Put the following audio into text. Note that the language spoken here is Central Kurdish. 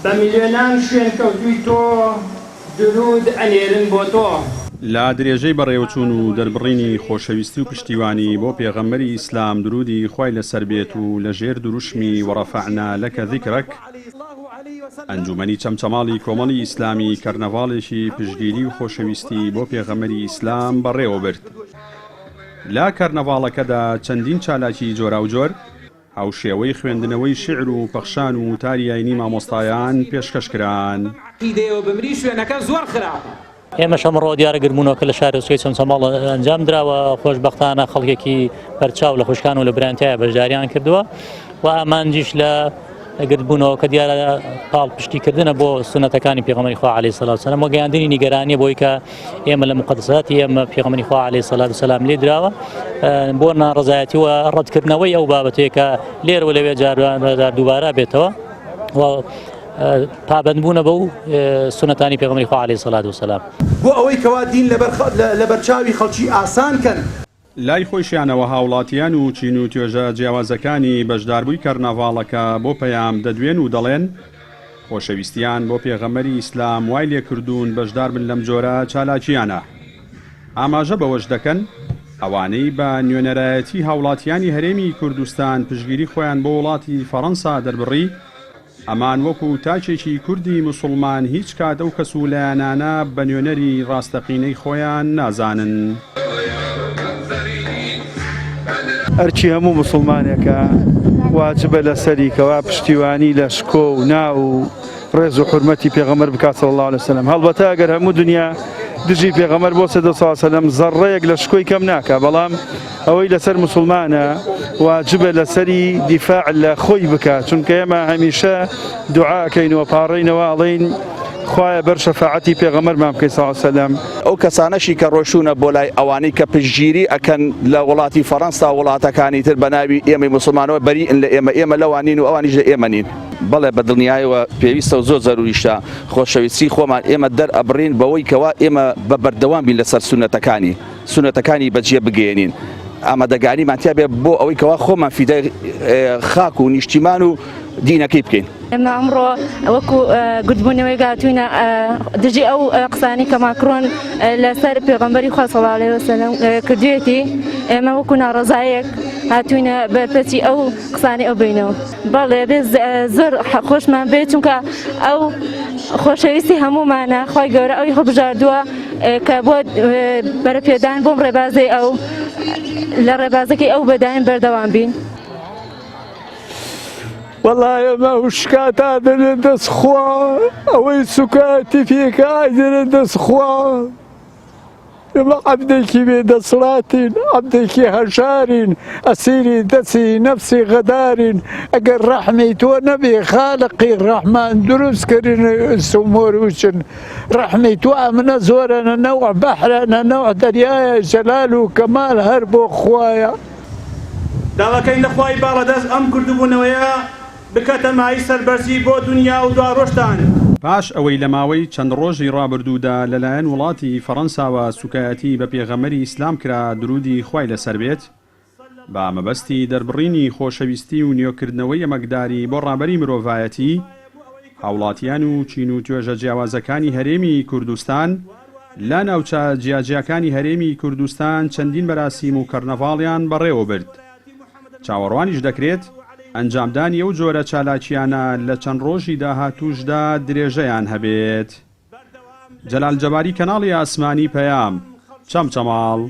بە میلیۆنان شوێن کەوتووی تۆ درود ئەنێرن بۆ تۆ. لا درێژەی بەڕێوەچوون و دەربڕینی خۆشەویستی و پشتیوانی بۆ پێغەمبەری ئیسلام درودی خوای لەسەر بێت و لە ژێر دروشمی وەڕەفەعنا لەکە ذیکرەک ئەنجومەنی چەمچەماڵی کۆمەڵی ئیسلامی کەرنەڤاڵێکی پشتگیری و خۆشەویستی بۆ پێغەمبەری ئیسلام بەڕێوە برد. لا کەرنەڤاڵەکەدا چەندین چالاکی جۆرا و جۆر هاوشێوەی خوێندنەوەی شعر و پەخشان و تاریایانی مامۆستایان پێشکەشکران. ئێمە شەمڕۆ دیارەگربوونەوە کە لە شاری وسکەی چەمچەماڵ ئەنجام درراوە خۆشبەختانە خەڵکێکی بەرچاو لە خوشکان و لە برانتایە بەشداریان کردووە و ئامانجیش لە گرتبوونەوە کە دیارە پاڵ پشتیکردنە بۆ سونەتەکانی پێغەمبەری خوا عەلەیهی سەڵات وسەلام و گەیاندنی نیگەرانیە بۆی کە ئێمە لە مقدساتی ئێمە پێغەمبەری خوا عەلەیهی سەڵات وسەلام لێ دراوە بۆ ناڕەزایەتی و ڕەتکردنەوەی ئەو بابەتەیە کە لێرە و لەوێ جار دووبارە بێتەوە و پابندبوونە بەو سونەتانی پێغەمبەری خوا عەلەیهی سەڵات وسەلام بۆ ئەوەی کەوا دین لەبەرچاوی خەڵکی ئاسان کەن. لای خۆشیانەوە هاوڵاتیان و چین و توێژە جیاوازەکانی بەشداربووی کەرنەڤاڵەکە بۆ پەیام دەدوێن و دەڵێن خۆشەویستیان بۆ پێغەمبەری ئیسلام وای لێکردوون بەشدار بن لەم جۆرە چالاکیانە. ئاماژە بەوەش دەکەن ئەوانەی بە نوێنەرایەتی هاوڵاتیانی هەرێمی کوردستان پشتگیری خۆیان بۆ وڵاتی فەڕەنسا دەربڕی ئەمان وەکو تاچێکی کوردی موسڵمان هیچ کات ئەو کەسوولایانانە بە نوێنەری ڕاستەقینەی خۆیان نازانن. ئەرچی هەموو موسڵمانێکە واجبە لەسەری کەوا پشتیوانی لە شکۆ و ناو و ڕێز و حورمەتی پێغەمبەر بکات صلی الله علیه وسلم. هەڵبەتە ئەگەر هەموو دنیا دژی پێغەمبەر بۆ سەد و سەڵ سەلەم زەڕەیەک لە شکۆی کەم ناکە، بەڵام ئەوەی لەسەر موسڵمانە واجبە لەسەری دیفاع لە خۆی بکات، چونکە ئێمە هەمیشە دوعاکەینەوە پاڕێینەوە ئەڵێین خوایە بەر شەفاعەتی پێغەمبەرمان بکەی صلی الله علیه وسلم. ئەو کەسانەشی کە ڕۆشونە بۆ لای ئەوانەی کە پشتگیری ئەکەن لە وڵاتی فەڕەنسا وڵاتەکانی تر بە ناوی ئێمەی موسڵمانەوە بەریئن لە ئێمە لەوانین و ئەوانیش لە ئێمە نین. بەڵێ بە دڵنیایەوە پێویستە و زۆر زەروریشتە خۆشەویستی خۆمان ئێمە دەرئەبڕین بەوەی کەوا ئێمە بە بەردەوام بین لەسەر سونەتەکانی بەجێ بگەێنین. ئامادەگانیمان تیا بێ بۆ ئەوەی کەوا خۆمان فیدای خاک و نیشتیمان و دینەکەی بکەین. ئێمە ئەمڕۆ وەکو گوتبوونەوەی گاتوینە دژی ئەو قسانی کە ماکرۆن لەسەر پێغەمبەری خوا صلی الله علیه وسلم کردوێتی، ئێمە وەکو ناڕەزایەک هاتوینە بەرپەرچی ئەو قسانی ئەو بینەوە. بەڵێ زۆر خۆشمان بێت چونکە ئەو خۆشەویستی هەمومانە، خوای گەورە ئەوی هەڵبژاردووە کە بۆ بەرەپێدان بۆم ڕێبازەی ئەو لە ڕێبازەکەی ئەو بەدایم بەردەوام بین. والله ئێمە وشکاتا دەرێن دەستخوا، ئەوەی سوکاتی پێکە ئایدەرێن دەستخوا. ئێمە عەبدێکی بێدەسڵاتین، عەبدێکی هەژارین، ئەسیری دەستی نەفسی غەدارین. ئەگەر ڕەحمەی تۆ نەبێ خالقی ڕەحمان دروستکردن سومۆر وچن. ڕەحمەی تۆ ئەمنە زۆرەنە نەوع بەحرەنە نەوع دەریایە جەلال و کەمال هەر بۆ خوایە. داواکەین لە خوای باڵەدەست ئەم کردبوونەوەیە بکەتە مای سەربەرزی بۆ دنیا و دواڕۆژتان. پاش ئەوەی لە ماوەی چەند ڕۆژی ڕابردوودا لەلایەن وڵاتی فەڕەنساوە سوکایەتی بە پێغەمبەری ئیسلام کرا درودی خوای لەسەر بێت بە مەبەستی دەربڕینی خۆشەویستی و نیۆکردنەوەی ئەمەکداری بۆ ڕابەری مرۆڤایەتی، هاوڵاتیان و چین و توێژە جیاوازەکانی هەرێمی کوردستان لا ناوچە جیاجیاکانی هەرێمی کوردستان چەندین بەراسیم و کەرنەڤاڵیان بەڕێوە برد. چاوەڕوانیش دەکرێت ئەنجامدانی ئەو جۆرە چالاکیانە لە چەند ڕۆژی داهاتووشدا درێژەیان هەبێت. جەلال جەباری، کەناڵی ئاسمانی پەیام، چەمچەماڵ.